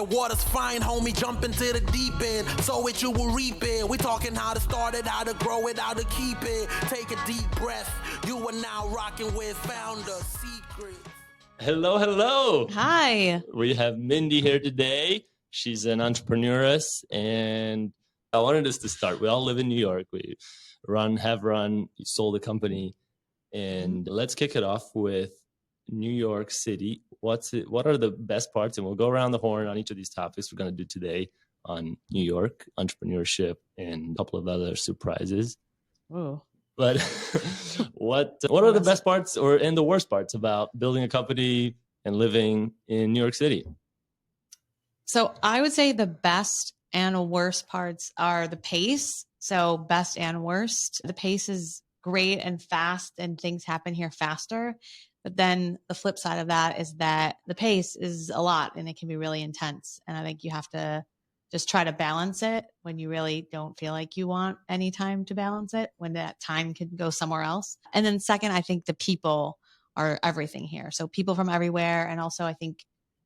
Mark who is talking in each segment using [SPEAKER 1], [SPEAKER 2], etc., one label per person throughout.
[SPEAKER 1] the water's fine, homie, jump into the deep end. Sow it, you will reap it. We talking how to start it, how to grow it, how to keep it. Take a deep breath. You are now rocking with Founder Secrets.
[SPEAKER 2] Hello, hello.
[SPEAKER 3] Hi.
[SPEAKER 2] We have Mindie here today. She's an entrepreneuress, and I wanted us to start. We all live in New York. We you sold a company, and let's kick it off with New York City. What are the best parts? And we'll go around the horn on each of these topics we're going to do today on New York, entrepreneurship, and a couple of other surprises.
[SPEAKER 3] Oh.
[SPEAKER 2] But what are the best parts and the worst parts about building a company and living in New York City?
[SPEAKER 3] So I would say the best and worst parts are the pace. So best and worst. The pace is great and fast and things happen here faster. But then the flip side of that is that the pace is a lot and it can be really intense. And I think you have to just try to balance it when you really don't feel like you want any time to balance it, when that time can go somewhere else. And then second, I think the people are everything here. So people from everywhere. And also I think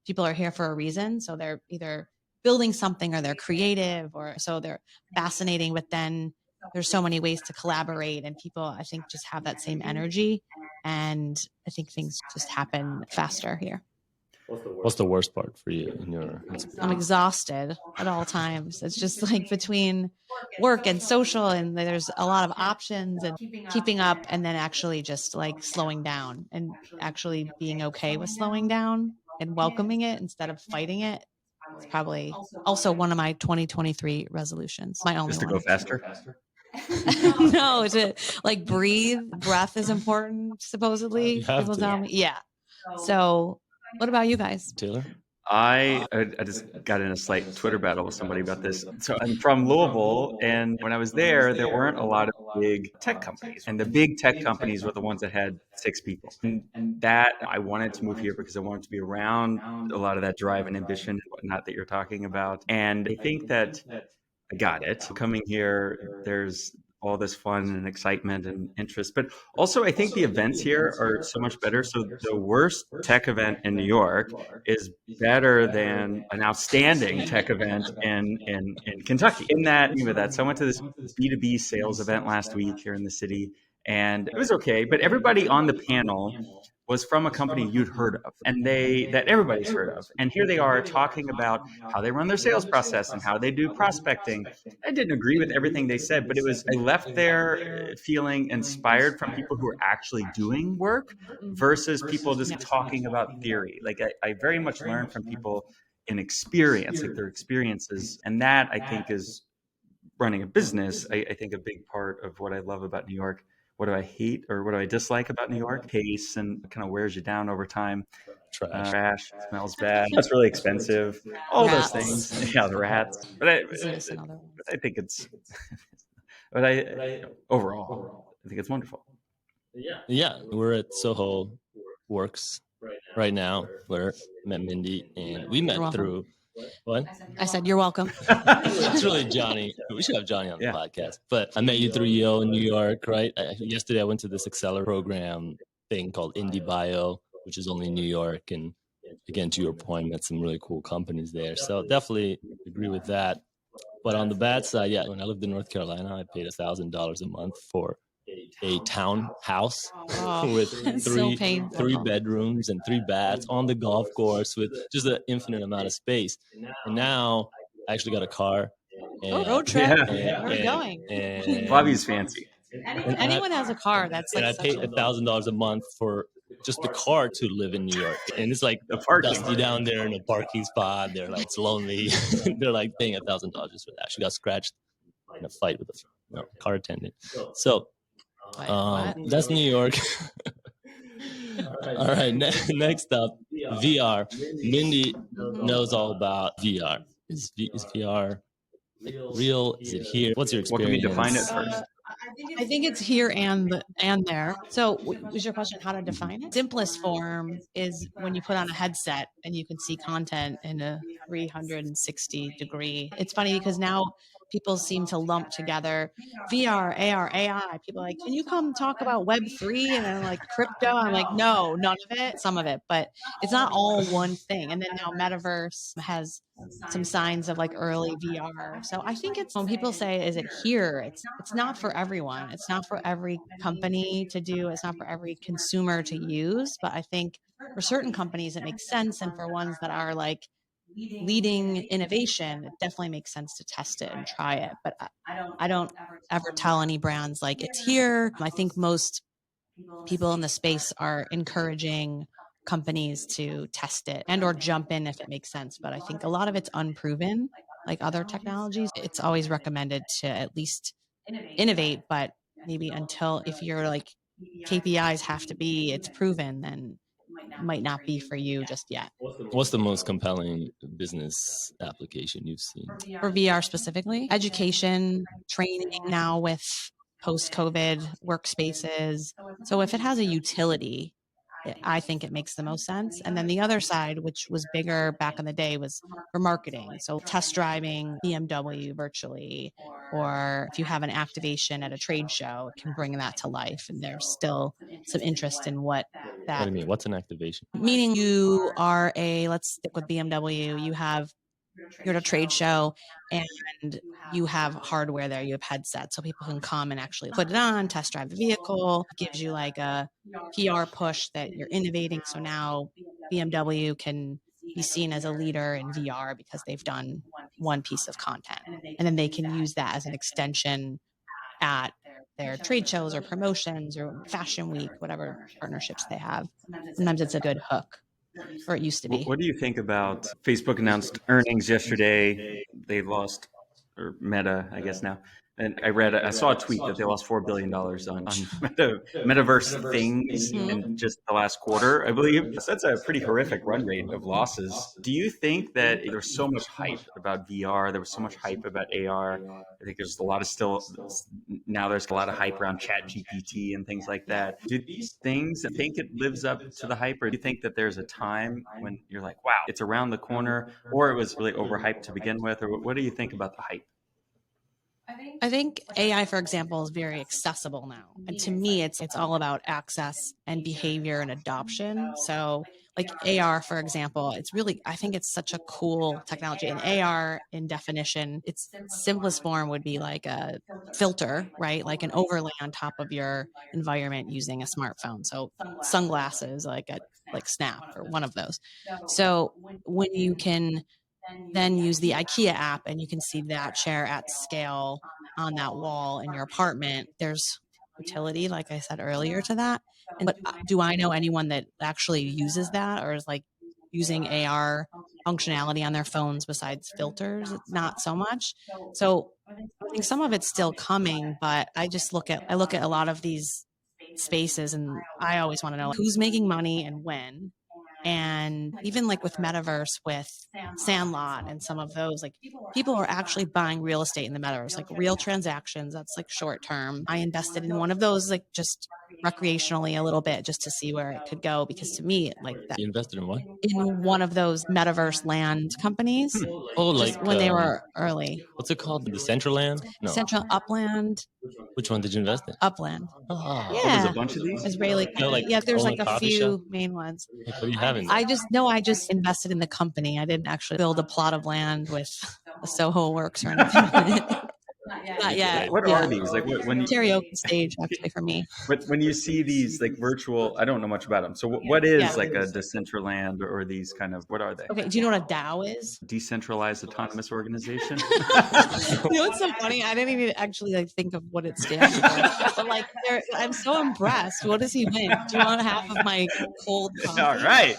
[SPEAKER 3] people are here for a reason. So they're either building something or they're creative or so they're fascinating, but then there's so many ways to collaborate and people, I think, just have that same energy. And I think things just happen faster here.
[SPEAKER 2] What's the worst part for you in your experience?
[SPEAKER 3] I'm exhausted at all times. It's just like between work and social and there's a lot of options and keeping up and then actually just like slowing down and actually being okay with slowing down and welcoming it instead of fighting it. It's probably also one of my 2023 resolutions. My only
[SPEAKER 4] Just to
[SPEAKER 3] one.
[SPEAKER 4] go faster?
[SPEAKER 3] No, to like breathe. Breath is important, supposedly. People tell me. Yeah. So what about you guys?
[SPEAKER 2] Taylor?
[SPEAKER 4] I just got in a slight Twitter battle with somebody about this. So I'm from Louisville, and when I was there weren't a lot of big tech companies. And the big tech companies were the ones that had 6 people. And that I wanted to move here because I wanted to be around a lot of that drive and ambition and whatnot that you're talking about. And I think that I got it. Coming here, there's all this fun and excitement and interest. But also, I think the events here are so much better. So the worst tech event in New York is better than an outstanding tech event in Kentucky. In that, so I went to this B2B sales event last week here in the city, and it was okay. But everybody on the panel was from a company you'd heard of and that everybody's heard of. And here they are talking about how they run their sales process and how they do prospecting. I didn't agree with everything they said, but I left there feeling inspired from people who are actually doing work versus people just talking about theory. Like I very much learned from people in experience, like their experiences. And that I think is running a business. I think a big part of what I love about New York. What do I hate or what do I dislike about New York? Pace and kind of wears you down over time. Trash, smells bad. That's really expensive. All those things. Yeah, the rats. But I think it's. Overall, I think it's wonderful.
[SPEAKER 2] Yeah, we're at Soho Works right now. Where I met Mindie, and we met through. What?
[SPEAKER 3] I said, you're welcome.
[SPEAKER 2] It's really Johnny. We should have Johnny on the podcast. But I met you through Yale in New York, right? Yesterday, I went to this Accelerate program thing called Indie Bio, which is only in New York. And again, to your point, met some really cool companies there. So definitely agree with that. But on the bad side, when I lived in North Carolina, I paid $1,000 a month for a townhouse with three bedrooms and 3 baths on the golf course with just an infinite amount of space. And now I actually got a car.
[SPEAKER 3] Road trip. Where are we going?
[SPEAKER 4] Flaviu's fancy.
[SPEAKER 3] Anyone has a car, that's like.
[SPEAKER 2] And I paid $1,000 a month for just the car to live in New York. And it's like dusty down there in a parking spot. They're like, it's lonely. They're like paying $1,000 just for that. She got scratched in a fight with a car attendant. So that's New York. All right. Next up, VR. Mindie knows all about VR. Is VR real? Is it here? What's your experience?
[SPEAKER 4] What can we define it first?
[SPEAKER 3] I think it's here and there. So was your question how to define it? Simplest form is when you put on a headset and you can see content in a 360 degree. It's funny because now people seem to lump together VR, AR, AI. People are like, can you come talk about Web3 and then like crypto? I'm like, no, none of it, some of it, but it's not all one thing. And then now Metaverse has some signs of like early VR. So I think it's when people say, is it here? It's not for everyone. It's not for every company to do. It's not for every consumer to use. But I think for certain companies, it makes sense. And for ones that are like leading innovation, it definitely makes sense to test it and try it. But I don't ever tell any brands like it's here. I think most people in the space are encouraging companies to test it and or jump in if it makes sense. But I think a lot of it's unproven, like other technologies. It's always recommended to at least innovate, but maybe until if you're like KPIs have to be it's proven, then it might not be for you just yet.
[SPEAKER 2] What's the most compelling business application you've seen?
[SPEAKER 3] For VR specifically, education, training now with post-COVID workspaces. So if it has a utility, I think it makes the most sense. And then the other side, which was bigger back in the day, was for marketing. So test driving BMW virtually, or if you have an activation at a trade show, it can bring that to life. And there's still some interest in what that.
[SPEAKER 2] What do you mean? What's an activation?
[SPEAKER 3] Meaning you are let's stick with BMW. You're at a trade show and you have hardware there, you have headsets, so people can come and actually put it on, test drive the vehicle. It gives you like a PR push that you're innovating. So now BMW can be seen as a leader in VR because they've done one piece of content. And then they can use that as an extension at their trade shows or promotions or Fashion Week, whatever partnerships they have. Sometimes it's a good hook. Or it used to be.
[SPEAKER 4] What do you think about Facebook announced earnings yesterday? They lost, or Meta, I guess now. And I saw a tweet that they lost $4 billion on metaverse things in just the last quarter, I believe. So that's a pretty horrific run rate of losses. Do you think that there's so much hype about VR? There was so much hype about AR. I think there's a lot of now there's a lot of hype around ChatGPT and things like that. Do these things think it lives up to the hype? Or do you think that there's a time when you're like, wow, it's around the corner, or it was really overhyped to begin with? Or what do you think about the hype?
[SPEAKER 3] I think AI, for example, is very accessible now. And to me, it's all about access and behavior and adoption. So like AR, for example, I think it's such a cool technology. And AR in definition, its simplest form would be like a filter, right? Like an overlay on top of your environment using a smartphone. So sunglasses, like Snap or one of those. So when you can then use the IKEA app and you can see that chair at scale on that wall in your apartment, there's utility, like I said earlier, to that. But do I know anyone that actually uses that or is like using AR functionality on their phones besides filters? Not so much. So I think some of it's still coming, but I look at a lot of these spaces and I always want to know who's making money and when. And even like with Metaverse, with Sandlot and some of those, like people are actually buying real estate in the Metaverse, like real transactions. That's like short term. I invested in one of those, like just recreationally a little bit just to see where it could go. Because to me, like that.
[SPEAKER 2] You invested in what?
[SPEAKER 3] In one of those Metaverse land companies.
[SPEAKER 2] Oh, like
[SPEAKER 3] when they were early.
[SPEAKER 2] What's it called? Decentralized? No.
[SPEAKER 3] Central Upland.
[SPEAKER 2] Which one did you invest in?
[SPEAKER 3] Upland.
[SPEAKER 2] Oh,
[SPEAKER 3] yeah.
[SPEAKER 4] There's a bunch of these?
[SPEAKER 3] Israeli. There's like a few main ones.
[SPEAKER 2] Like, what do you have in there?
[SPEAKER 3] I just invested in the company. I didn't actually build a plot of land with a Soho Works or anything. Not yet.
[SPEAKER 4] What are these? Like when you,
[SPEAKER 3] karaoke stage actually for me.
[SPEAKER 4] But when you see these like virtual, I don't know much about them. So what is like a Decentraland or these kind of, what are they?
[SPEAKER 3] Okay. Do you know what a DAO is?
[SPEAKER 4] Decentralized Autonomous Organization.
[SPEAKER 3] You know what's so funny? I didn't even actually like think of what it stands for. But like, I'm so impressed. What does he win? Do you want half of my cold coffee?
[SPEAKER 4] All right.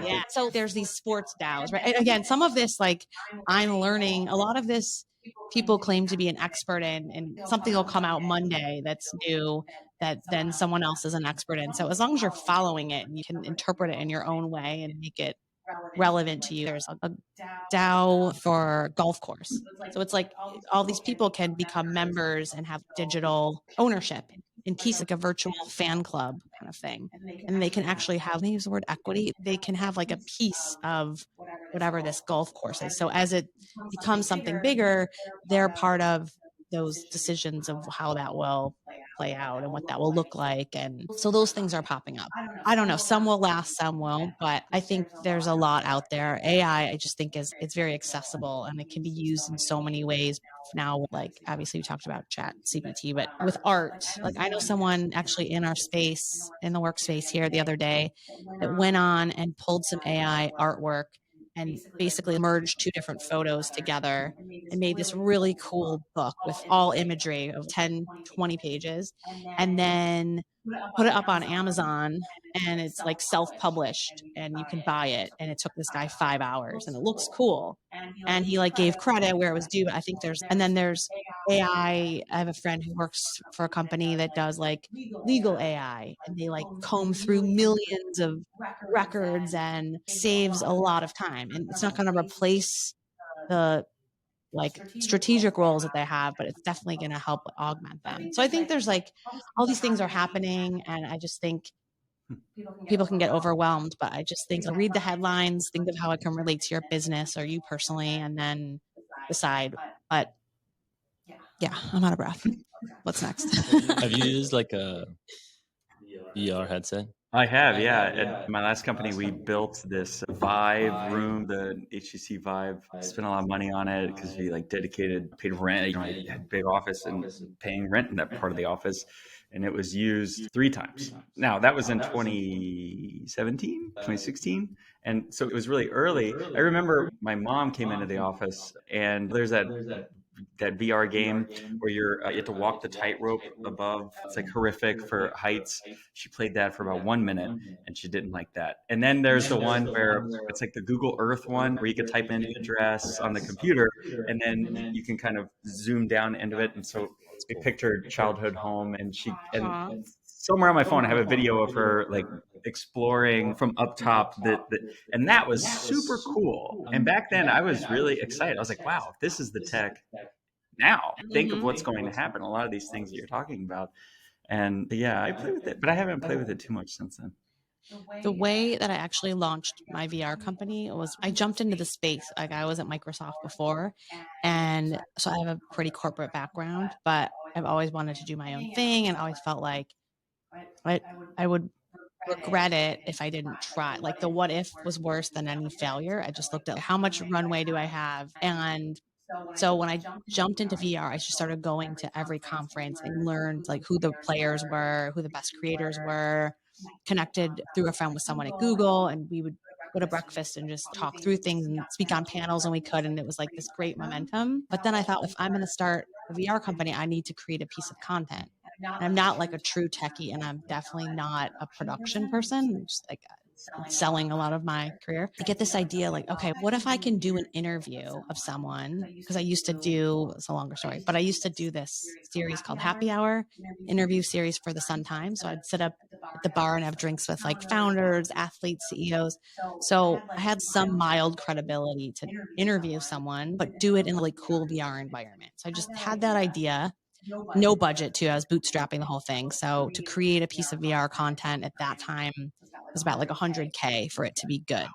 [SPEAKER 3] Yeah. So there's these sports DAOs, right? And again, some of this, like I'm learning a lot of this. People claim to be an expert in, and something will come out Monday that's new that then someone else is an expert in. So as long as you're following it and you can interpret it in your own way and make it relevant to you. There's a DAO for golf course. So it's like all these people can become members and have digital ownership in piece, like a virtual fan club kind of thing. And they can actually have, they use the word equity, they can have like a piece of whatever this golf course is. So as it becomes something bigger, they're part of those decisions of how that will play out and what that will look like. And so those things are popping up. I don't know. Some will last, some won't, but I think there's a lot out there. AI, I just think it's very accessible and it can be used in so many ways now. Like obviously we talked about chat CPT, but with art, like I know someone actually in our space, in the workspace here the other day that went on and pulled some AI artwork and basically merged two different photos together and made this really cool book with all imagery of 10, 20 pages, and then put it up on Amazon, and it's like self-published and you can buy it. And it took this guy 5 hours and it looks cool. And he like gave credit where it was due. But I think there's AI. I have a friend who works for a company that does like legal AI, and they like comb through millions of records and saves a lot of time. And it's not going to replace the like strategic roles that they have, but it's definitely going to help augment them. So I think there's like all these things are happening, and I just think people can get overwhelmed, but I just think read the headlines, think of how it can relate to your business or you personally, and then decide. But yeah, I'm out of breath. What's next?
[SPEAKER 2] Have you used like a VR headset?
[SPEAKER 4] I have, yeah. At my last company, we built this Vive room, the HTC Vive. Spent a lot of money on it because we like paid rent. You know, I had a big office and paying rent in that part of the office. And it was used 3 times. Now, that was in 2017, 2016. And so it was really early. I remember my mom came into the office, and there's that VR game where you have to walk the tightrope above. It's like horrific for heights. She played that for about 1 minute and she didn't like that. And then there's the one where it's like the Google Earth one where you can type in the address on the computer and then you can kind of zoom down into it. And so we picked her childhood home, and somewhere on my phone I have a video of her like exploring from up top and that was super cool. And back then I was really excited. I was like, wow, this is the tech now. Think of what's going to happen. A lot of these things that you're talking about. And yeah, I play with it, but I haven't played with it too much since then.
[SPEAKER 3] The way that I actually launched my VR company was I jumped into the space. Like I was at Microsoft before, and so I have a pretty corporate background, but I've always wanted to do my own thing and always felt like I would regret it if I didn't try. Like the what if was worse than any failure. I just looked at how much runway do I have. And so when I jumped into VR, I just started going to every conference and learned like who the players were, who the best creators were, connected through a friend with someone at Google, and we would go to breakfast and just talk through things and speak on panels when we could. And it was like this great momentum. But then I thought, if I'm going to start a VR company, I need to create a piece of content. And I'm not like a true techie, and I'm definitely not a production person. I'm just like selling a lot of my career. I get this idea like, okay, what if I can do an interview of someone? Because I used to do, it's a longer story, but I used to do this series called Happy Hour, interview series for the Sun Times. So I'd sit up at the bar and have drinks with like founders, athletes, CEOs. So I had some mild credibility to interview someone, but do it in a really cool VR environment. So I just had that idea. No budget too. I was bootstrapping the whole thing. So to create a piece of VR content at that time was about like $100K for it to be good.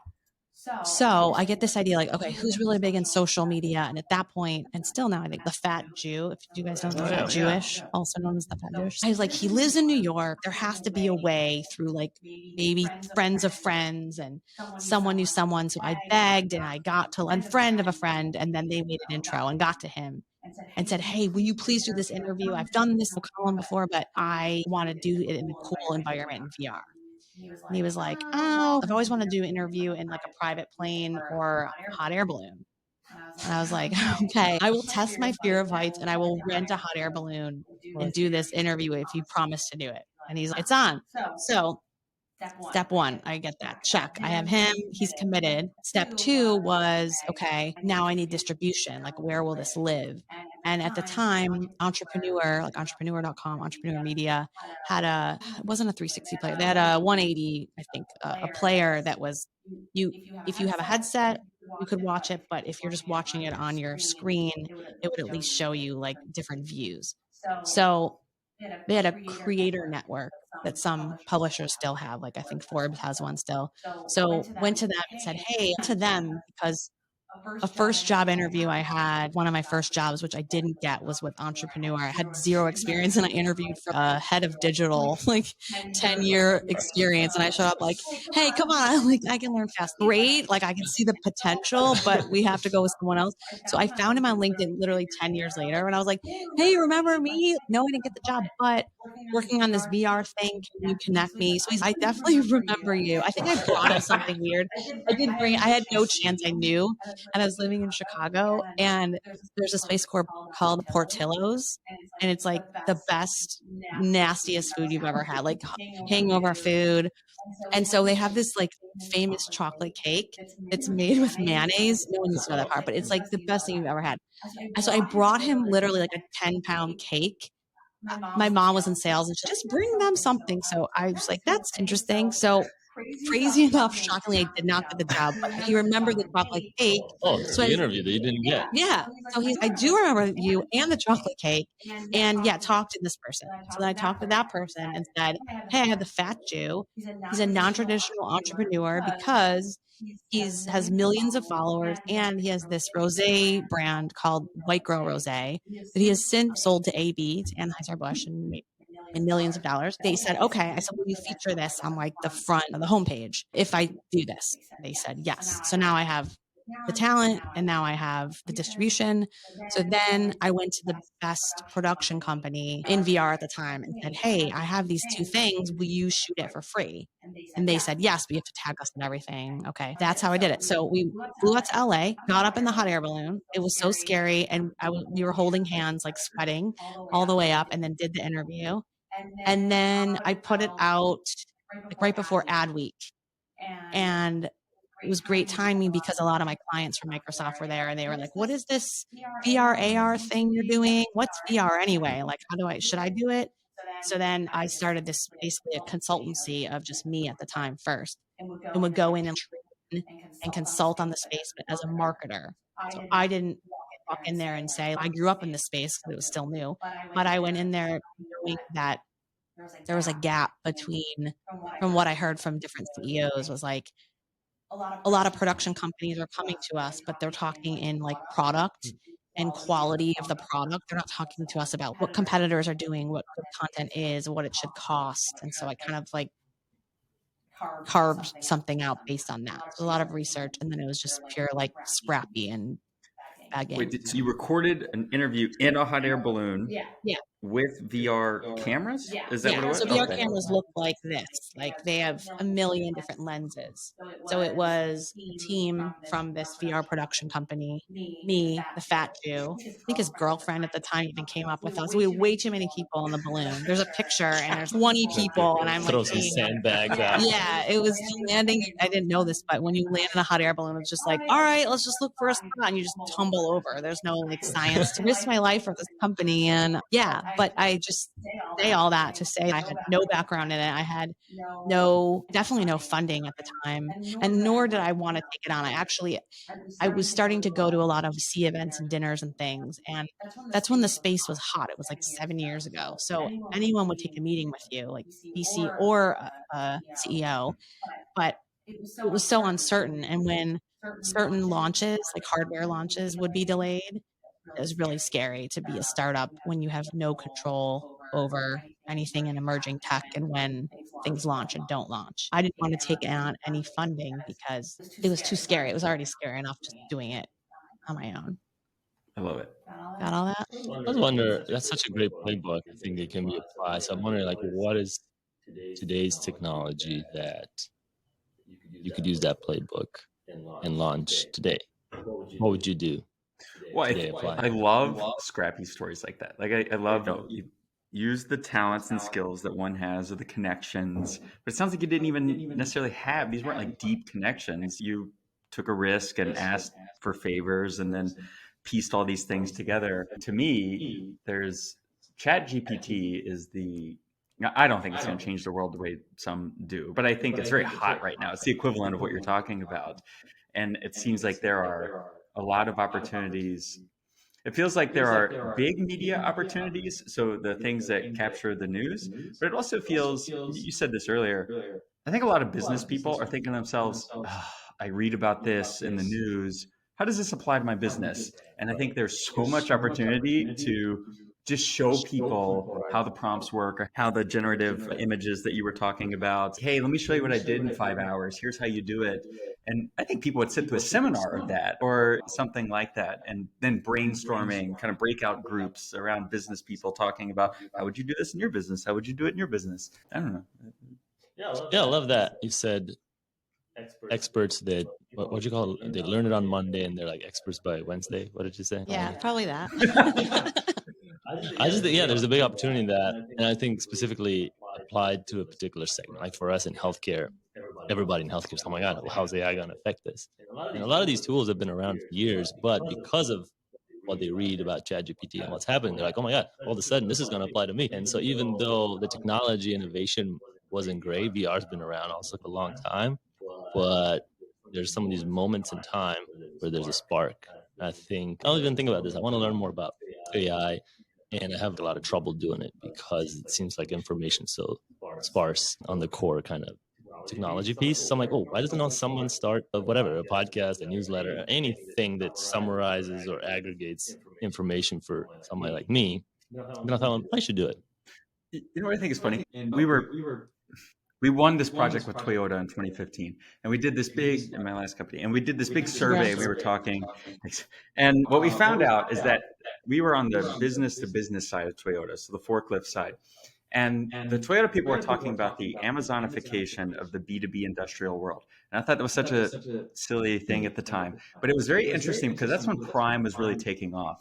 [SPEAKER 3] So I get this idea like, okay, who's really big in social media? And at that point, and still now, I think the Fat Jew, if you guys don't know, Fat Jewish, also known as the Fat Jewish. I was like, he lives in New York. There has to be a way through like maybe friends of friends and someone knew someone. So I begged and I got to a friend of a friend, and then they made an intro and got to him and said, hey, will you please do this interview? I've done this column before, but I want to do it in a cool environment in VR. And he was like, oh, I've always wanted to do an interview in like a private plane or a hot air balloon. And I was like, okay, I will test my fear of heights and I will rent a hot air balloon and do this interview if you promise to do it. And he's like, it's on. So step 1, I get that. Check. I have him. He's committed. Step 2 was, okay, now I need distribution. Like, where will this live? And at the time, Entrepreneur, like entrepreneur.com, Entrepreneur Media, it wasn't a 360 player. They had a 180, I think, a player that was, if you have a headset, you could watch it. But if you're just watching it on your screen, it would at least show you like different views. So they had a creator network that some publishers still have. Like I think Forbes has one still. So went to them and said, hey, to them, because a first job interview I had, one of my first jobs, which I didn't get, was with Entrepreneur. I had zero experience and I interviewed for a head of digital, like 10-year experience. And I showed up like, hey, come on, like I can learn fast. Great. Like I can see the potential, but we have to go with someone else. So I found him on LinkedIn literally 10 years later. And I was like, hey, remember me? No, I didn't get the job, but working on this VR thing. Can you connect me? So I definitely remember you. I think I brought him something weird. I had no chance I knew. And I was living in Chicago and there's a space called Portillo's. And it's like the best, nastiest food you've ever had, like hangover food. And so they have this like famous chocolate cake. It's made with mayonnaise. No one needs to know that part, but it's like the best thing you've ever had. And so I brought him literally like a 10-pound cake. My mom was in sales and she just bring them something. So I was like, that's interesting. So crazy enough, shockingly, I did not get the job, but he remembered the chocolate cake.
[SPEAKER 2] Oh, so the interview that you didn't get.
[SPEAKER 3] Yeah. So I do remember you and the chocolate cake. And yeah, talk to this person. So then I talked to that person and said, hey, I have the fat Jew. He's a non-traditional entrepreneur because has millions of followers and he has this rosé brand called White Girl Rosé that he has since sold to AB, to Anheuser-Busch, and made millions of dollars. They said, okay. I said, will you feature this on like the front of the homepage if I do this? They said, yes. So now I have the talent and now I have the distribution. So then I went to the best production company in VR at the time and said, hey, I have these two things. Will you shoot it for free? And they said, yes, but you have to tag us and everything. Okay. That's how I did it. So we flew out to LA, got up in the hot air balloon. It was so scary. And we were holding hands, like sweating all the way up, and then did the interview. And then I put it out like right before ad week. And it was great timing because a lot of my clients from Microsoft were there and they were like, what is this VR AR thing you're doing? What's VR anyway? Like, should I do it? So then I started this basically a consultancy of just me at the time first, and would go in and train and consult on the space as a marketer. So I didn't walk in there and say, I grew up in this space because it was still new, but I went in there knowing that there was a gap between, from what I heard from different CEOs, was like, a lot of production companies are coming to us, but they're talking in like product and quality of the product. They're not talking to us about what competitors are doing, what good content is, what it should cost. And so I kind of like carved something out based on that. So a lot of research, and then it was just pure like Scrappy and bagging.
[SPEAKER 4] Wait, so you recorded an interview in a hot air balloon?
[SPEAKER 3] Yeah.
[SPEAKER 4] With VR cameras? Is that what it was?
[SPEAKER 3] So VR cameras look like this. Like they have a million different lenses. So it was a team from this VR production company, me, the fat Jew. I think his girlfriend at the time even came up with us. We had way too many people on the balloon. There's a picture and there's 20 people and I'm
[SPEAKER 2] Throw
[SPEAKER 3] like,
[SPEAKER 2] some sandbags out.
[SPEAKER 3] yeah, it was landing. I didn't know this, but when you land in a hot air balloon, it's just like, all right, let's just look for a spot, and you just tumble over. There's no like science to risk my life for this company. And yeah, but I just say all that to say I had no background in it. I had definitely no funding at the time, and nor did I want to take it on. I was starting to go to a lot of C events and dinners and things, and that's when the space was hot. It was like 7 years ago. So anyone would take a meeting with you, like VC or a CEO, but it was so uncertain. And when certain launches, like hardware launches, would be delayed, it was really scary to be a startup when you have no control over anything in emerging tech and when things launch and don't launch. I didn't want to take on any funding because it was too scary. It was already scary enough just doing it on my own.
[SPEAKER 4] I love it.
[SPEAKER 3] Got all that?
[SPEAKER 2] I was wondering, that's such a great playbook. I think it can be applied. So I'm wondering, like, what is today's technology that you could use that playbook and launch today? What would you do?
[SPEAKER 4] Well, I love scrappy stories like that. Like I love you use the talents and skills that one has or the connections, but it sounds like you didn't even necessarily have, these weren't like deep connections. You took a risk and asked for favors and then pieced all these things together. To me, there's ChatGPT I don't think it's going to change the world the way some do, but I think it's very hot right now. It's the equivalent of what you're talking about. And it seems like there are a lot of opportunities. It feels like there are big media opportunities, so the things that capture the news, but it also feels, you said this earlier, I think a lot of business people are thinking to themselves, I read about this in the news, how does this apply to my business? And I think there's so much opportunity to just show people how the prompts work, or how the generative images that you were talking about. Hey, let me show you what I did in 5 hours. Here's how you do it. And I think people would sit through a seminar of that or something like that, and then brainstorming, kind of breakout groups around business people talking about how would you do this in your business? How would you do it in your business? I don't know.
[SPEAKER 2] Yeah, I love that. You said experts that, what'd you call it? They learn it on Monday and they're like experts by Wednesday. What did you say?
[SPEAKER 3] Yeah, probably that.
[SPEAKER 2] I just think, there's a big opportunity in that. And I think specifically applied to a particular segment. Like for us in healthcare, everybody in healthcare is, oh my God, how's AI going to affect this? And a lot of these tools have been around for years, but because of what they read about ChatGPT and what's happening, they're like, oh my God, all of a sudden this is going to apply to me. And so even though the technology innovation wasn't great, VR's been around also for a long time, but there's some of these moments in time where there's a spark. I think, I don't even think about this. I want to learn more about AI, and I have a lot of trouble doing it because it seems like information so sparse on the core kind of technology piece. So I'm like, oh, why doesn't someone start a podcast, a newsletter, anything that summarizes or aggregates information for somebody like me? And I thought, I should do it.
[SPEAKER 4] You know what I think is funny? We won this project with Toyota in 2015, and we did this big, in my last company, and we did this big survey. We were talking, and what we found out is that we were on the business to business side of Toyota, so the forklift side. And the Toyota people were talking about the Amazonification of the B2B industrial world. And I thought that was such a silly thing at the time. But it was very interesting because that's when Prime was really taking off.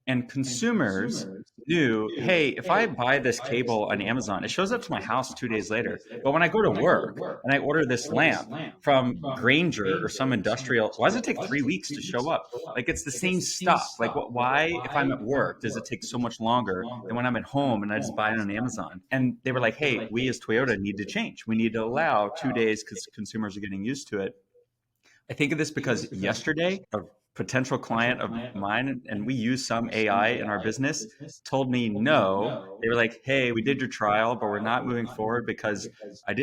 [SPEAKER 4] And consumers knew, hey, if I buy this cable on Amazon, it shows up to my house 2 days later. But when I go to work and I order this lamp from Grainger or some industrial, why does it take 3 weeks to show up? Like, it's the same stuff. Like, why, if I'm at work, does it take so much longer than when I'm at home and I just buy it on Amazon? And they were like, hey, we as Toyota need to change. We need to allow 2 days because consumers are getting used to it. I think of this because yesterday, a potential client of mine, and we use some AI in our business, told me no. They were like, hey, we did your trial, but we're not moving forward because I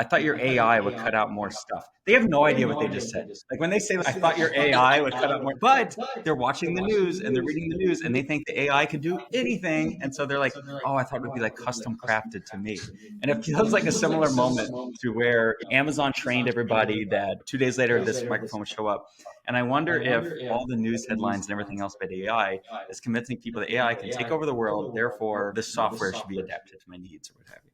[SPEAKER 4] thought your AI would cut out more stuff. They have no idea what they just said. Like when they say, I thought your AI would cut out more, but they're watching the news and they're reading the news and they think the AI can do anything. And so they're like, oh, I thought it would be like custom crafted to me. And it feels like a similar moment to where Amazon trained everybody that 2 days later, this microphone would show up. And I wonder if all the news headlines and everything else about AI is convincing people that AI can take over the world. Therefore, this software should be adapted to my needs or what have you.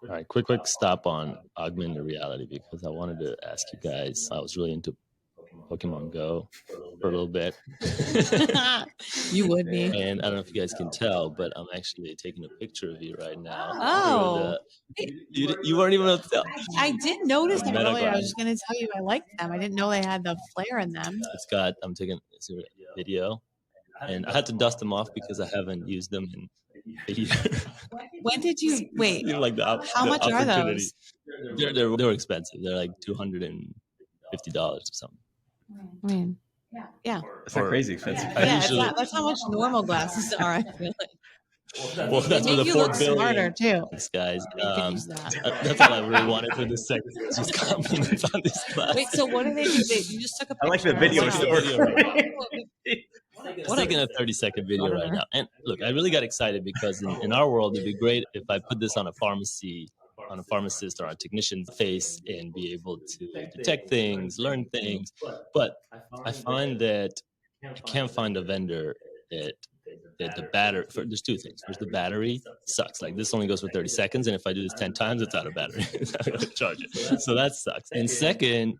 [SPEAKER 2] All right, quick stop on augmented reality because I wanted to ask you guys. I was really into Pokemon Go for a little bit.
[SPEAKER 3] You would be.
[SPEAKER 2] And I don't know if you guys can tell, but I'm actually taking a picture of you right now.
[SPEAKER 3] Oh.
[SPEAKER 2] You weren't even able to tell.
[SPEAKER 3] I did notice them earlier. I was just going to tell you I liked them. I didn't know they had the flare in them.
[SPEAKER 2] I'm taking a video, and I had to dust them off because I haven't used them in a year.
[SPEAKER 3] When did you, wait, how much are those?
[SPEAKER 2] They're expensive. They're like $250 or something.
[SPEAKER 3] I mean, yeah.
[SPEAKER 4] It's not crazy expensive.
[SPEAKER 3] Yeah, that's how much normal glasses are, I feel like.
[SPEAKER 2] Well, that's
[SPEAKER 3] they make you look smarter too.
[SPEAKER 2] Thanks, guys.
[SPEAKER 3] Use that.
[SPEAKER 2] That's all I really wanted for this segment. Just compliments on these glasses.
[SPEAKER 3] Wait, so what do they do? You just took a picture.
[SPEAKER 4] I like the video.
[SPEAKER 2] I'm taking a 30-second video right now. And look, I really got excited because in our world, it'd be great if I put this on a pharmacist or a technician's face and be able to detect things, learn things. But I find that I can't find a vendor that the battery, there's two things. First, the battery sucks. Like this only goes for 30 seconds. And if I do this 10 times, it's out of battery. I gotta charge it. So that sucks. And second,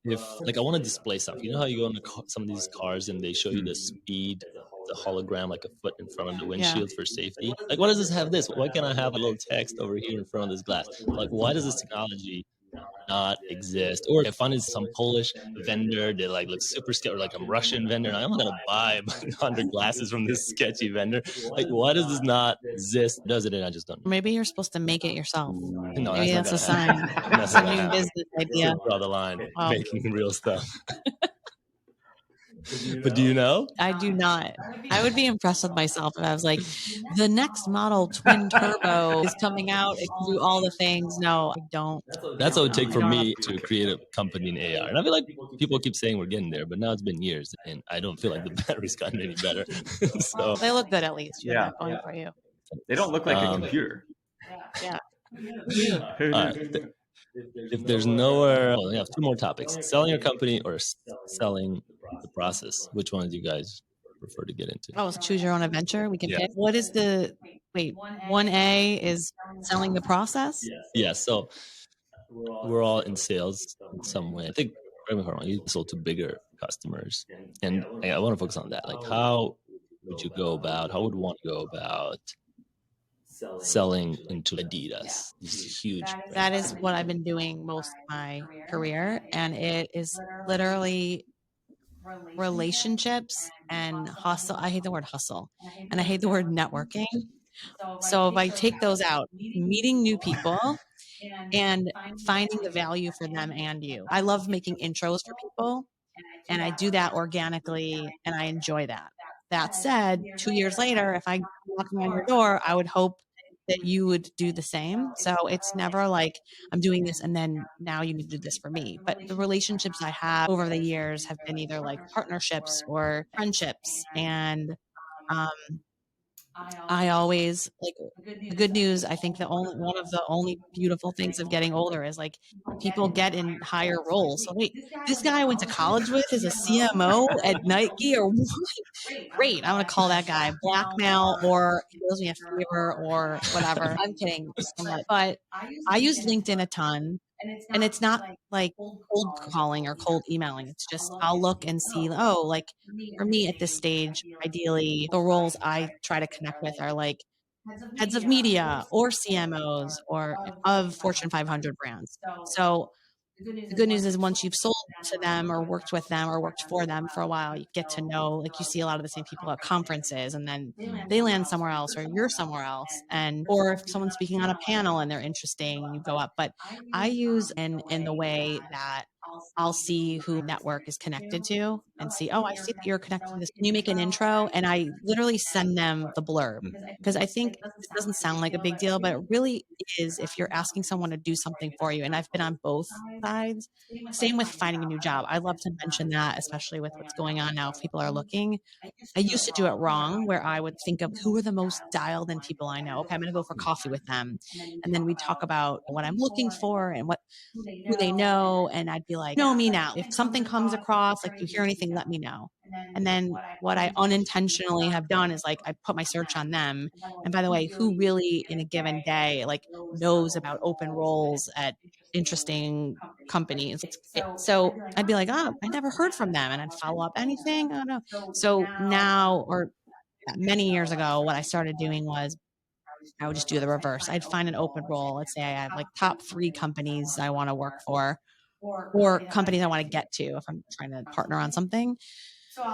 [SPEAKER 2] if I want to display something, you know how you go into some of these cars and they show you the speed, the hologram, like a foot in front of the windshield for safety. Like, why does this have this? Why can't I have a little text over here in front of this glass? Like, why does this technology not exist? Or if I find some Polish vendor that looks super sketchy, or like a Russian vendor, and I'm not gonna buy 100 glasses from this sketchy vendor. Like, why does this not exist? Does it? And I just don't know.
[SPEAKER 3] Maybe you're supposed to make it yourself.
[SPEAKER 2] No,
[SPEAKER 3] maybe that's a sign. That's a new business idea.
[SPEAKER 2] Draw the line, making real stuff. But do you know?
[SPEAKER 3] I do not. I would be impressed with myself if I was like, the next model twin turbo is coming out. It can do all the things. No, I don't.
[SPEAKER 2] That's what it would take for me to create a company in AR. And I feel like people keep saying we're getting there, but now it's been years and I don't feel like the battery's gotten any better. So
[SPEAKER 3] they look good at least. You have that going for you.
[SPEAKER 4] They don't look like a computer.
[SPEAKER 3] Yeah.
[SPEAKER 2] All right. If there's nowhere, well, we have two more topics: selling your company or selling the process. Which one do you guys prefer to get into?
[SPEAKER 3] Oh, so choose your own adventure. We can pick. What is the 1A is selling the process?
[SPEAKER 2] Yeah. So we're all in sales in some way. I think, correct me if I'm wrong, you sold to bigger customers, and I want to focus on that. Like, how would one go about selling into Adidas? This is huge.
[SPEAKER 3] That is what I've been doing most of my career. And it is literally relationships and hustle. I hate the word hustle and I hate the word networking. So if I take those out, meeting new people and finding the value for them and you. I love making intros for people and I do that organically and I enjoy that. That said, 2 years later, if I walk on your door, I would hope that you would do the same. So it's never like I'm doing this and then now you need to do this for me. But the relationships I have over the years have been either like partnerships or friendships. And I always like the good news. I think one of the only beautiful things of getting older is like people get in higher roles. So wait, this guy I went to college with is a CMO at Nike or what? Great. I'm going to call that guy blackmail or he owes me a favor or whatever. I'm kidding. But I use LinkedIn a ton. And it's not like cold calling or cold emailing. It's just I'll look and see, like for me at this stage, ideally, the roles I try to connect with are like heads of media or CMOs or of Fortune 500 brands. So the good news is once you've sold to them or worked with them or worked for them for a while, you get to know, like you see a lot of the same people at conferences and then they land somewhere else or you're somewhere else. Or if someone's speaking on a panel and they're interesting, you go up. But I use in the way that I'll see who network is connected to and see, I see that you're connected to this. Can you make an intro? And I literally send them the blurb because I think it doesn't sound like a big deal, but it really is if you're asking someone to do something for you. And I've been on both sides. Same with finding a new job. I love to mention that, especially with what's going on now. If people are looking, I used to do it wrong where I would think of who are the most dialed in people I know. Okay, I'm going to go for coffee with them. And then we talk about what I'm looking for and who they know. And I'd be like, know me now. If something comes across, like you hear anything, let me know. And then what I unintentionally have done is like, I put my search on them. And by the way, who really in a given day, like knows about open roles at interesting companies. So I'd be like, I never heard from them. And I'd follow up anything. I don't know. So now, or many years ago, what I started doing was I would just do the reverse. I'd find an open role. Let's say I have like top 3 companies I want to work for or companies I want to get to if I'm trying to partner on something.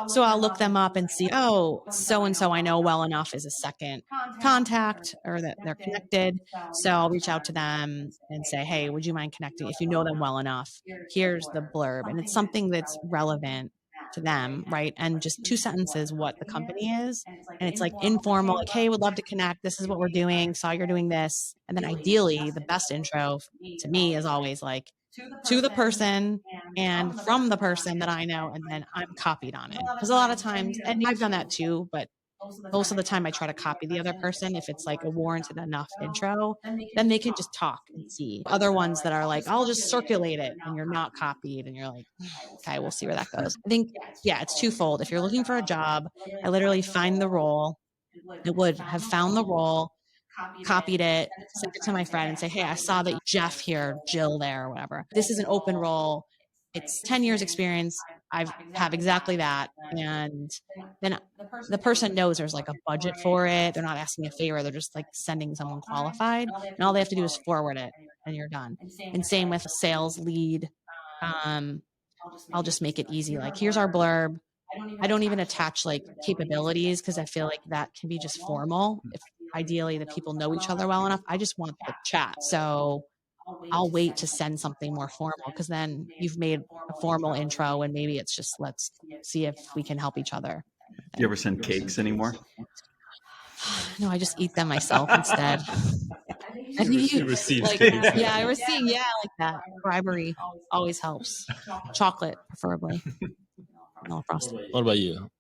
[SPEAKER 3] So I'll look them up and see, so-and-so I know well enough is a second contact or that they're connected. So I'll reach out to them and say, hey, would you mind connecting? If you know them well enough, here's the blurb. And it's something that's relevant to them, right? And just 2 sentences what the company is. And it's like informal, like, hey, would love to connect. This is what we're doing. Saw you're doing this. And then ideally, the best intro to me is always like, to the person and from the person that I know, and then I'm copied on it. Because a lot of times, and I've done that too, but most of the time I try to copy the other person. If it's like a warranted enough intro, then they can just talk and see. Other ones that are like, I'll just circulate it and you're not copied and you're like, okay, we'll see where that goes. I think, it's twofold. If you're looking for a job, I literally find the role. I would have found the role, copied it, sent it to my friend and say, hey, I saw that Jeff here, Jill there, or whatever. This is an open role. It's 10 years experience. I have exactly that. And then the person knows there's like a budget for it. They're not asking a favor. They're just like sending someone qualified. And all they have to do is forward it and you're done. And same with a sales lead. I'll just make it easy. Like, here's our blurb. I don't even attach like capabilities because I feel like that can be just formal. If ideally the people know each other well enough, I just want the chat. So I'll wait to send something more formal, because then you've made a formal intro and maybe it's just, let's see if we can help each other.
[SPEAKER 4] You ever send cakes anymore?
[SPEAKER 3] No, I just eat them myself instead. I think you
[SPEAKER 2] receive
[SPEAKER 3] like,
[SPEAKER 2] cakes.
[SPEAKER 3] yeah, I receive, yeah, like that. Bribery always helps. Chocolate, preferably. No frosting.
[SPEAKER 2] What about you?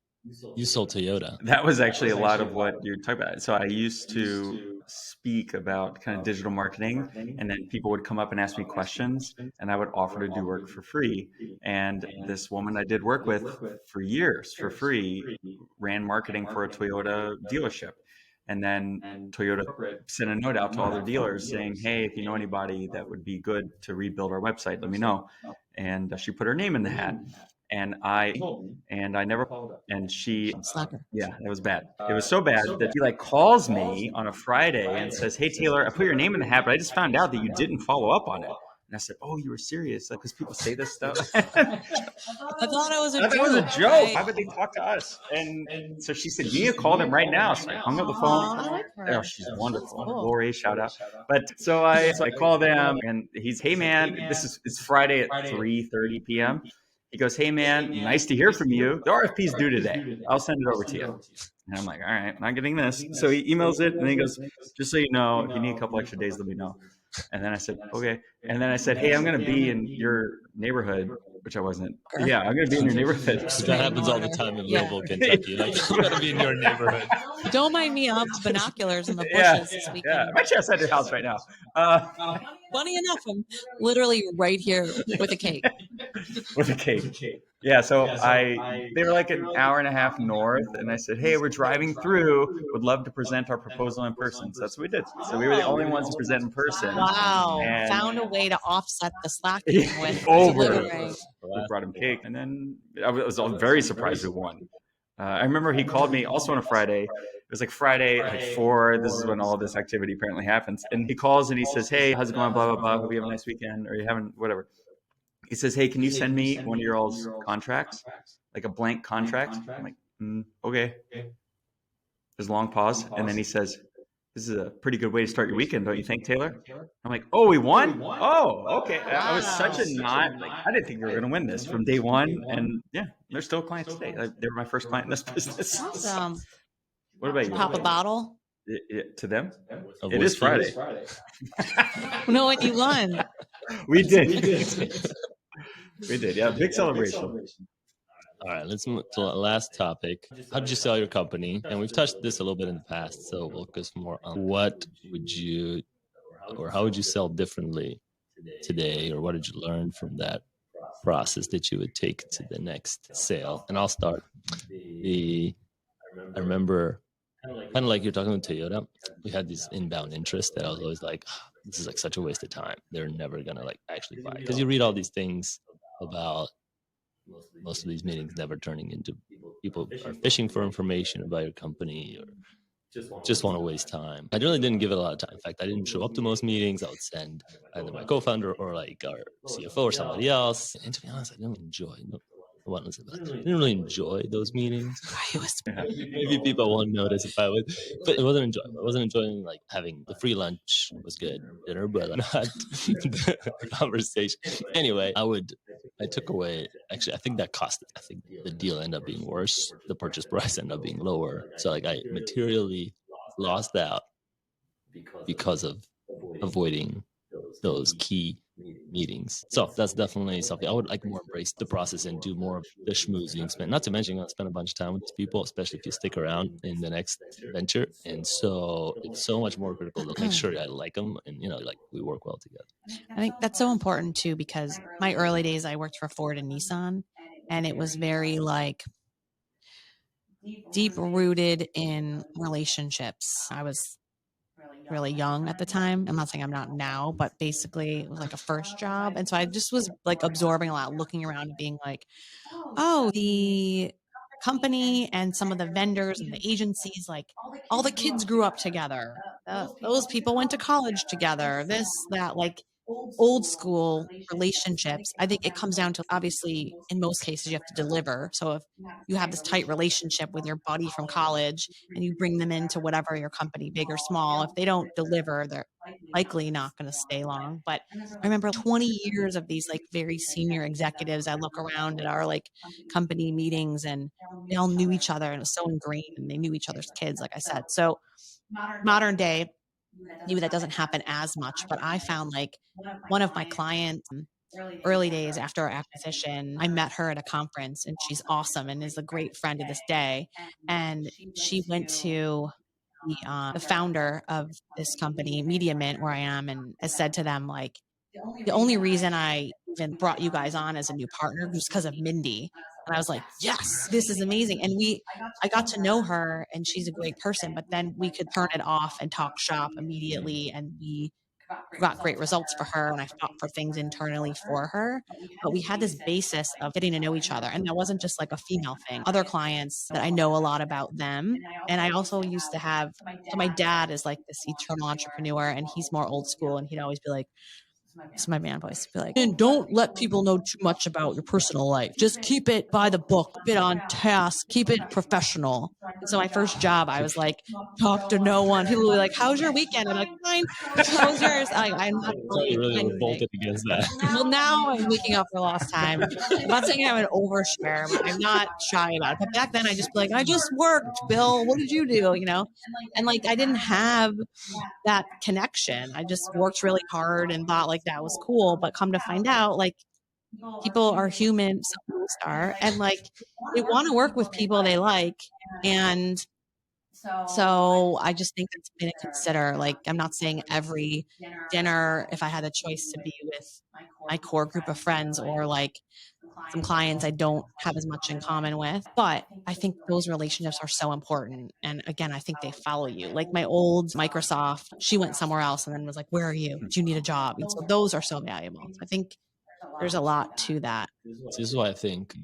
[SPEAKER 2] You sold Toyota.
[SPEAKER 4] That was actually a lot of what you're talking about. So I used to speak about kind of digital marketing, and then people would come up and ask me questions, and I would offer to do work for free. And this woman I did work with for years for free ran marketing for a Toyota dealership. And then Toyota sent a note out to all their dealers saying, hey, if you know anybody that would be good to rebuild our website, let me know. And she put her name in the hat. And I never, and she, yeah, it was bad. It was so bad that she like calls me on a Friday and says, hey, Taylor, I put your name in the hat, but I just found out that you didn't follow up on it. And I said, oh, you were serious? Like, because people say this stuff.
[SPEAKER 3] I thought it was a joke.
[SPEAKER 4] It was a joke. Why would they talk to us? And so she said, you need to call them right now. So I hung up the phone.
[SPEAKER 3] I like her.
[SPEAKER 4] Oh, she's wonderful.
[SPEAKER 3] Cool.
[SPEAKER 4] Lori, shout out. But so I call them, and he's, hey man, it's Friday at 3:30 p.m. He goes, hey man, nice to hear from you. The RFP's due today. I'll send it over to you. And I'm like, all right, I'm not getting this. So he emails it, and he goes, just so you know, if you need a couple extra days, let me know. And then I said, okay. And then I said, hey, I'm going to be in your neighborhood, which I wasn't. Yeah, I'm going to be in your neighborhood.
[SPEAKER 2] So that happens all the time in Louisville, Kentucky. Like, I'm going to be in your neighborhood.
[SPEAKER 3] Don't mind me. I'll have binoculars in the bushes this weekend.
[SPEAKER 4] Yeah, I'm actually outside your house right now.
[SPEAKER 3] Funny enough, I'm literally right here with a cake.
[SPEAKER 4] With a cake. Yeah, so they were like an hour and a half north, and I said, hey, we're driving through, would love to present our proposal in person. So that's what we did. So we were the only ones to present in person.
[SPEAKER 3] Wow.
[SPEAKER 4] And
[SPEAKER 3] Found a way to offset the slacking with
[SPEAKER 4] over.
[SPEAKER 3] delivering.
[SPEAKER 4] We brought him cake, and then I was very surprised we won. I remember he called me also on a Friday. It was like Friday at 4. This is when all this activity apparently happens. And he calls and he says, hey, how's it going? Blah, blah, blah. Hope you have a nice weekend, or you haven't, whatever. He says, hey, can you send me one of your all's contracts? Like a blank contract? I'm like, okay. There's a long pause. And then he says, this is a pretty good way to start your weekend, don't you think, Taylor? I'm like, oh, we won? Oh, okay. I was such a I didn't think we were going to win this from day one. And yeah, they're still clients today. They were my first client in this business.
[SPEAKER 3] Awesome.
[SPEAKER 4] What about you?
[SPEAKER 3] Pop a bottle?
[SPEAKER 4] To them? It is Friday.
[SPEAKER 3] No, when you won.
[SPEAKER 4] We did. We did, yeah. Big celebration.
[SPEAKER 2] All right, let's move to the last topic. How did you sell your company? And we've touched this a little bit in the past, so we'll focus more on what would you, or how would you sell differently today, or what did you learn from that process that you would take to the next sale? And I'll start. I remember, kind of like you're talking with Toyota, we had this inbound interest that I was always like, this is like such a waste of time. They're never gonna like actually buy, because you read all these things about most of these meetings never turning into people are fishing for information about your company or just want to waste time. I really didn't give it a lot of time. In fact, I didn't show up to most meetings. I would send either my co-founder or like our CFO or somebody else. And to be honest, I didn't really enjoy those meetings. Maybe people won't notice if I would, but it wasn't enjoyable. I wasn't enjoying like having the free lunch was good, dinner, but not the conversation. Anyway, I took away, actually, I think that cost, I think the deal ended up being worse. The purchase price ended up being lower. So like I materially lost out because of avoiding those key meetings. So that's definitely something I would like more embrace the process and do more of the schmoozing. Not to mention, I'm going to spend a bunch of time with people, especially if you stick around in the next venture. And so it's so much more critical to make sure I like them and, like we work well together.
[SPEAKER 3] I think that's so important too, because my early days, I worked for Ford and Nissan, and it was very like deep rooted in relationships. I was really young at the time. I'm not saying I'm not now, but basically it was like a first job. And so I just was like absorbing a lot, looking around and being like, oh, the company and some of the vendors and the agencies, like all the kids grew up together. Those people went to college together, this, that, like old school relationships, I think it comes down to, obviously, in most cases, you have to deliver. So if you have this tight relationship with your buddy from college and you bring them into whatever your company, big or small, if they don't deliver, they're likely not going to stay long. But I remember 20 years of these like very senior executives. I look around at our like company meetings and they all knew each other and it was so ingrained and they knew each other's kids, like I said. So modern day, maybe that doesn't happen as much, but I found like one of my clients, early days after our acquisition, I met her at a conference and she's awesome and is a great friend to this day. And she went to the founder of this company, Media Mint, where I am, and has said to them, like, the only reason I even brought you guys on as a new partner was because of Mindie. And I was like, yes, this is amazing. And I got to know her and she's a great person, but then we could turn it off and talk shop immediately. And we got great results for her. And I fought for things internally for her. But we had this basis of getting to know each other. And that wasn't just like a female thing. Other clients that I know a lot about them. And I also used to have, so my dad is like this eternal entrepreneur and he's more old school. And he'd always be like, it's my man voice, be like, and don't let people know too much about your personal life. Just keep it by the book, keep it on task, keep it professional. And so my first job, I was like, talk to no one. People will be like, how's your weekend? I'm like, fine. How's yours? I'm not
[SPEAKER 2] really revolted against that.
[SPEAKER 3] Well, now I'm making up for lost time. I'm not saying I'm an overshare, but I'm not shy about it. But back then I just be like, I just worked, Bill. What did you do? You know? And like, I didn't have that connection. I just worked really hard and thought like that was cool. But come to find out, like, people are human, some people are, and like they want to work with people they like. And so I just think that's something to consider. Like, I'm not saying every dinner, if I had a choice to be with my core group of friends or like some clients I don't have as much in common with, but I think those relationships are so important. And again, I think they follow you. Like my old Microsoft, she went somewhere else and then was like, where are you? Do you need a job? And so those are so valuable. I think there's a lot to that.
[SPEAKER 2] This is why I think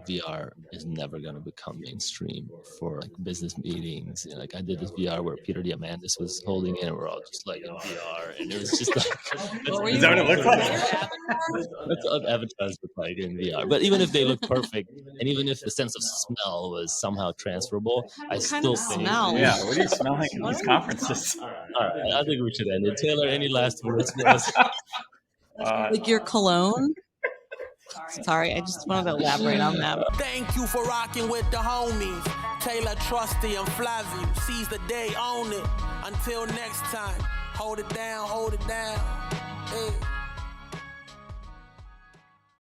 [SPEAKER 2] VR is never going to become mainstream for like business meetings. You know, like I did this VR where Peter Diamandis was holding it and we're all just like in VR. And it was just like,
[SPEAKER 4] is that what it looked like?
[SPEAKER 2] That's what avatars look like in VR. But even if they look perfect, and even if the sense of smell was somehow transferable, I still think.
[SPEAKER 3] Smell?
[SPEAKER 4] Yeah, what are you smelling in these conferences?
[SPEAKER 2] All right, I think we should end it. Taylor, any last words for us?
[SPEAKER 3] Like your cologne? Sorry, I just wanted to elaborate on that.
[SPEAKER 1] Thank you for rocking with the homies. Taylor, Trusty, and Flaviu. Seize the day, own it. Until next time, hold it down, hold it down.